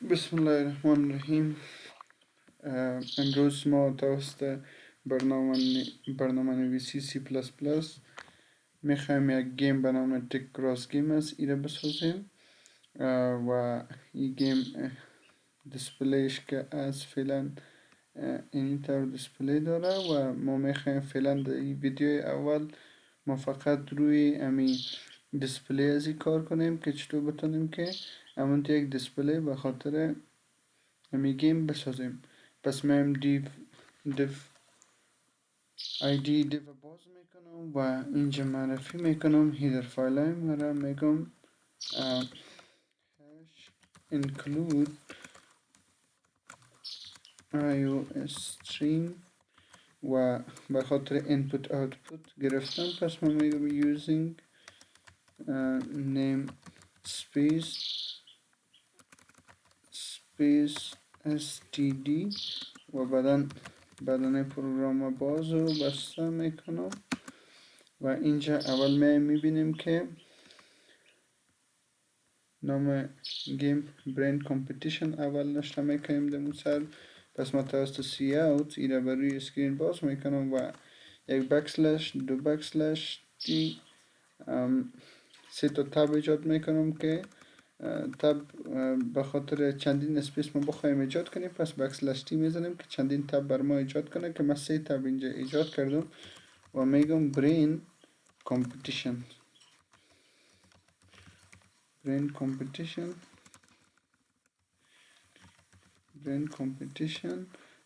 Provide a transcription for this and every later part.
بسم الله الرحمن الرحیم. امروز ما توسط برنامه نویسی سی پلاس پلاس میخوایم یک گیم به نام تک کراس گیم است ایره بسازیم و این گیم دیسپلیش که از فعلا این طور دیسپلی داره و ما میخوایم فعلا در این ویدیو اول ما فقط روی امی دیسپلی از این کار کنیم که چطور بتونیم که همون یک دیسپلی به خاطر امی گیم بسازیم. پس من دیو آیدی دیو باز میکنم و اینجا معرفی میکنم هیدر فایل مرا میگم هاش include iostream و به خاطر input output گرفتم. پس من میگم using name space std و بعدن پروگرام باز رو بسته میکنم و اینجا اول میبینیم که نام گیم برین کامپیتیشن اول نشته میکنیم دمون سر. پس ما توسط سی اوت ایره بر روی اسکرین باز میکنم و یک بکسلش دو بکسلش تی سه تا تب ایجاد میکنم که تب به خاطر چندین اسپیس ما بخوایم ایجاد کنیم. پس بکسلش تی میزنیم که چندین تب بر ما ایجاد کنه که من سه تب اینجا ایجاد کردم و میگم برین کامپیتیشن برین کامپیتیشن.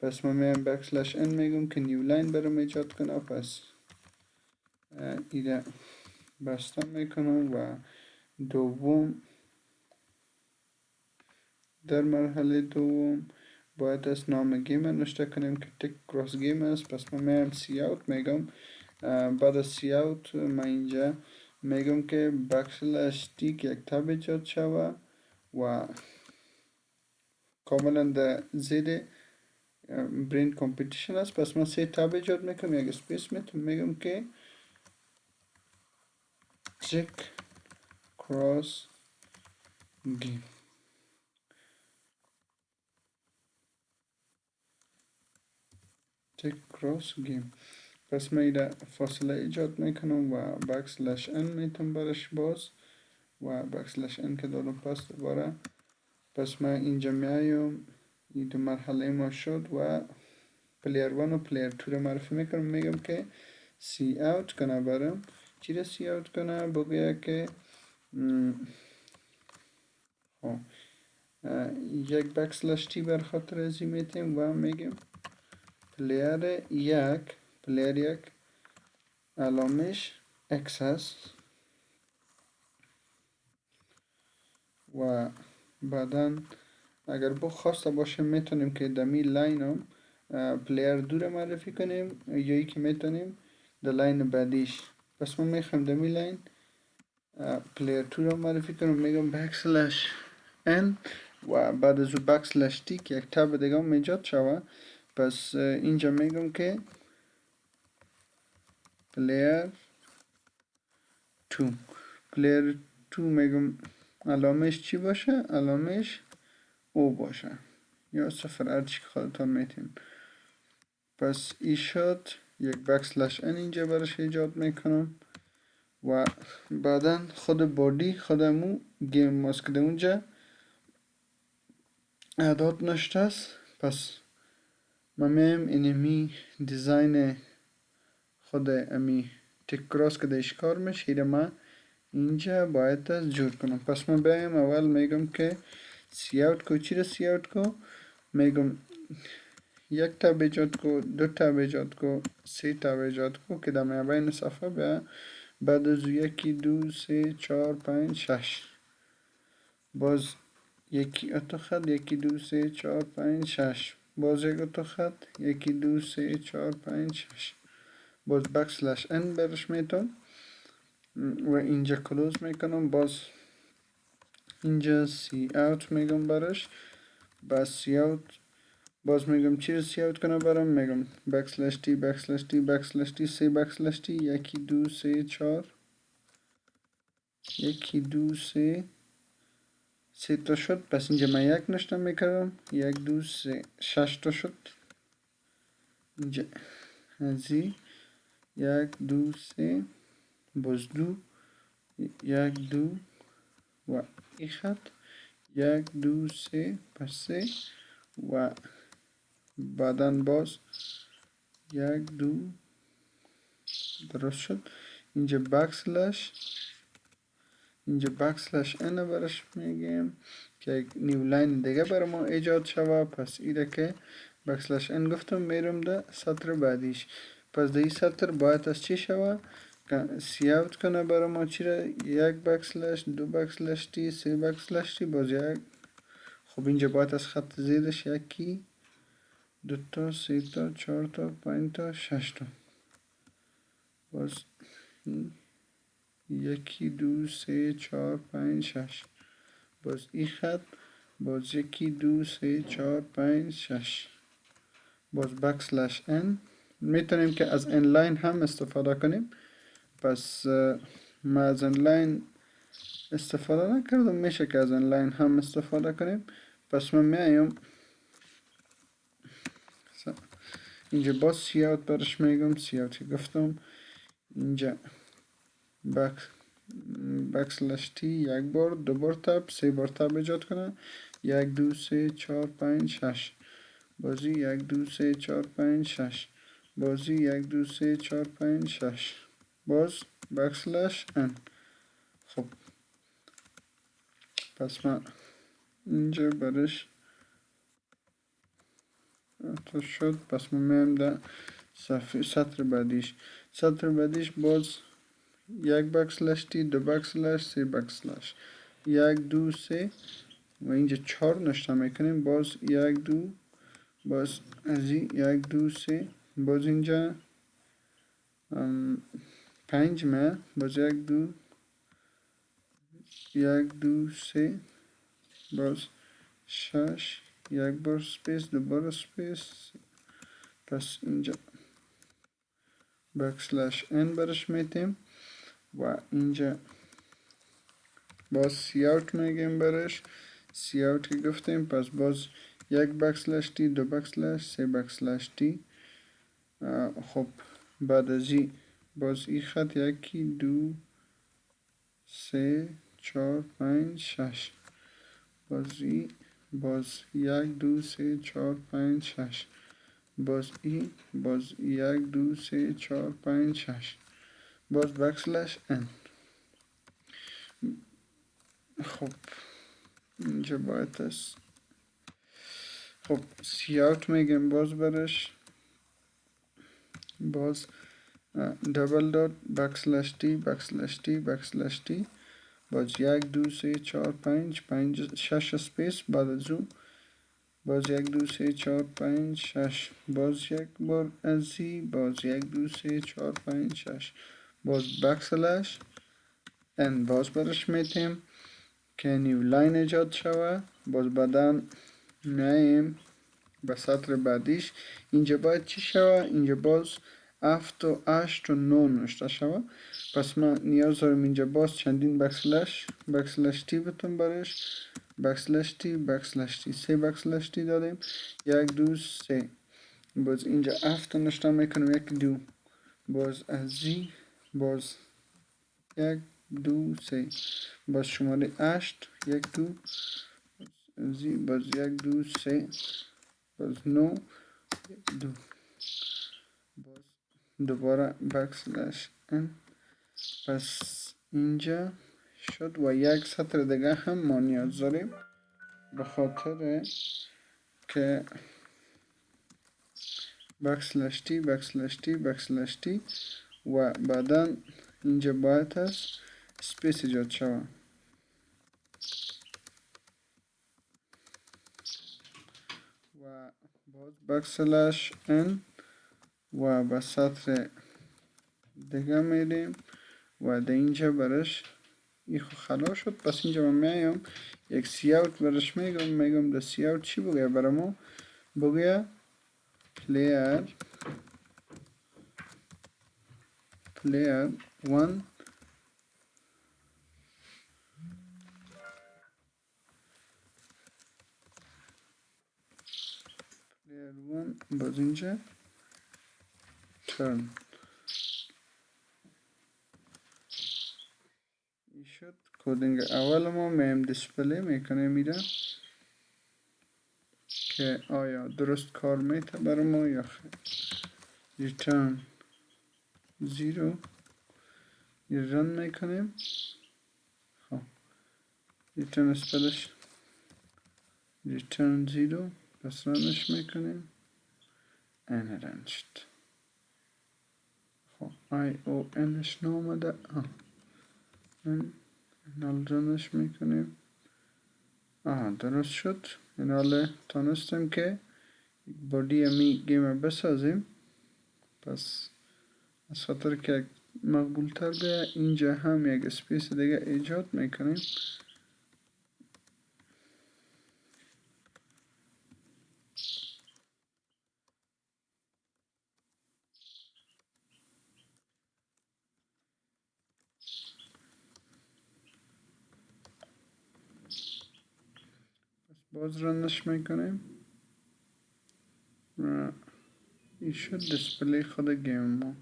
پس ما میایم بکسلش ان میگم که نیو لاین برام ایجاد کنه. پس ایره بسته میکنم و دوم در مرحله دوم باید از نام گیم نوشته کنیم که تک کراس گیم است. پس ما میایم سی اوت میگم بعد از سی اوت ما اینجا میگم که بکسلش تی که یک تب ایجاد شوه و کاملا در زیر برین کامپیتیشن است. پس من سه تب ایجاد میکنم یک اسپیس میگم که تک کراس گیم پس من ایره فاصله ایجاد میکنم و بکسلش ان میتونم برش باز و بکسلش ان که دارم پس دوباره. پس من اینجا میایم این دو مرحله ما شد و پلیر 1 و پلیر 2 رو معرفی میکنم. میگم که سی اوت کنه برام. چی رو سی اوت کنه؟ بگه که یک بکسلش تی بر خاطر ازی میتیم و میگم پلیر یک علامش اکس هست و بعدا اگر خواسته باشه میتونیم که دمی لاین هم پلیر دو رو معرفی کنیم یا ای که میتونیم در لاین بعدیش. پس ما میخوایم دمی لاین پلیر 2 رو معرفی کنم. میگم بکسلش ان و بعد از او بکسلش تی که یک تب دیگه هم ایجاد شوه. پس اینجا میگم که پلیر 2 میگم علامش چی باشه؟ علامش او باشه یا صفر، هرچی که خودتان میتین. پس ای شد یک بکسلش ان اینجا برش ایجاد میکنم و بعدا خود بادی خودمو گیم ماسک ده اونجا اعداد نشته است. پس ما میم اینمی دیزاین خود امی تک کراس که دیش کار میشه ایره ما اینجا باید از جور کنم. پس من بایم اول میگم که سی اوت کو. چی رو سی اوت کو؟ میگم یک تب ایجاد کو، دو تب ایجاد کو، سه تب ایجاد کو که در مابین صفحه به بعد از یکی دو سه چهار پنج شش باز یکی اتو خط یکی دو سه چهار پنج شش باز یک اتو خط یکی دو سه چهار پنج شش باز بکسلش ان برش میتون و اینجا کلوز میکنم. باز اینجا سی اوت میگم برش. باز سی اوت باز میگم چی رو سی اوت کنم برام. میگم بکسلش تی سه بکسلش تی یکی دو سه چهار یکی دو سه 3 تا شد. پس اینجا من 1 نشته میکردم. 1 2 3 6 تا شد. اینجا ازی 1 2 3 باز 2 1 2 و این خط 1 2 3 پس 3 و بعدا باز 1 2 درست شد. اینجا بکسلش ان برش میگیم که یک نیو لاین دیگه برای ما ایجاد شوه. پس ایره که بکسلش ان گفتم میرم ده سطر بعدیش. پس ده این سطر باید از چی شوه سی اوت کنه برای ما چی را 1 بکسلش 2 بکسلش تی 3 بکسلش تی باز 1. خب اینجا باید از خط زیرش 1 2 تا 3 تا 4 تا 5 تا 6 تا باز 1 2 3 4 5 6 باز این خط باز 1 2 3 4 5 6 باز بکسلش ان. میتونیم که از ان لاین هم استفاده کنیم. پس ما از ان لاین استفاده نکردم. میشه که از ان لاین هم استفاده کنیم. پس من میایم اینجا باز سی اوت برش میگم. سی اوت که گفتم اینجا بکسلش تی 1 بار 2 بار تب 3 بار تب ایجاد کنه. 1 2 3 4 5 6 بازی 1 2 3 4 5 6 بازی 1 2 3 4 5 6 باز بکسلش ان. خب پس من اینجا برش تو شد. پس من میم ده سطر بعدیش. سطر بعدیش باز 1 بکسلش تی 2 بکسلش 3 بکسلش 1 2 3 و اینجا 4 نشته میکنیم. باز 1 2 باز از 1 2 3 باز اینجا 5 مه باز 1 2 1 2 3 باز 6 1 بار سپیس 2 بار سپیس. پس اینجا بکسلش ان برش میتیم و اینجا باز سی اوت میگیم برش. سی اوت که گفتیم پس باز 1 بکسلش تی 2 بکسلش 3 بکسلش تی. خب بعد از باز این خط 1 2 3 4 5 6 باز 1 2 3 4 5 6 باز 1 2 3 4 5 6 باز بکسلش ان. خب اینجا باید است. خب سی اوت میگیم باز برش. باز دبل دات بکسلش تی بکسلش تی بکسلش تی باز 1 2 3 4 5 6 سپیس. بعد از اون باز 1 2 3 4 5 6 باز 1 بار از باز 1 2 3 4 5 6 باز بکسلش ان. باز برش میتیم که نیو لاین ایجاد شوه. باز بعدا میایم به سطر بعدیش. اینجا باید چی شوه؟ اینجا باز 7 و 8 و 9 نوشته شوه. پس من نیاز دارم اینجا باز چندین بکسلش تی بتون برش. بکسلش تی 3 بکسلش تی دادیم. 1 2 3 باز اینجا 7 نوشته میکنم. 1 2 باز از باز 1 2 3 باز شماره 8 1 2 باز 1 2 3 باز 9 2 باز دوباره بکسلش ان. پس اینجا شد و یک سطر دیگه هم ما نیاز داریم به خاطر که بکسلش تی و بعدا اینجا باید است سپیس ایجاد شوه. و باز بکسلش ان و به سطر دیگه میریم و ده اینجا برش ای خو خلاص شد. پس اینجا من میایم یک سی اوت برش میگم ده سی اوت چی بگه برای ما؟ بگه player 1 1 باز اینجا ترن این شد. کدینگ اول ما میم دیسپلی میکنه میره که آیا درست کار میته بر ما یا خیر. ریترن 0 رن میکنیم. خب ریترن اسپلش ریترن 0 پس رنش میکنیم. این رن شد. خب آی او انش نامده این رنش میکنیم. درست شد. این حالا تانستیم که بادی امی گیم بسازیم. پس از خاطر که مقبول تر بیه اینجا هم یک اسپیس دیگه ایجاد میکنیم. پس باز رنش میکنیم و این شد دیسپلی خود گیم ما.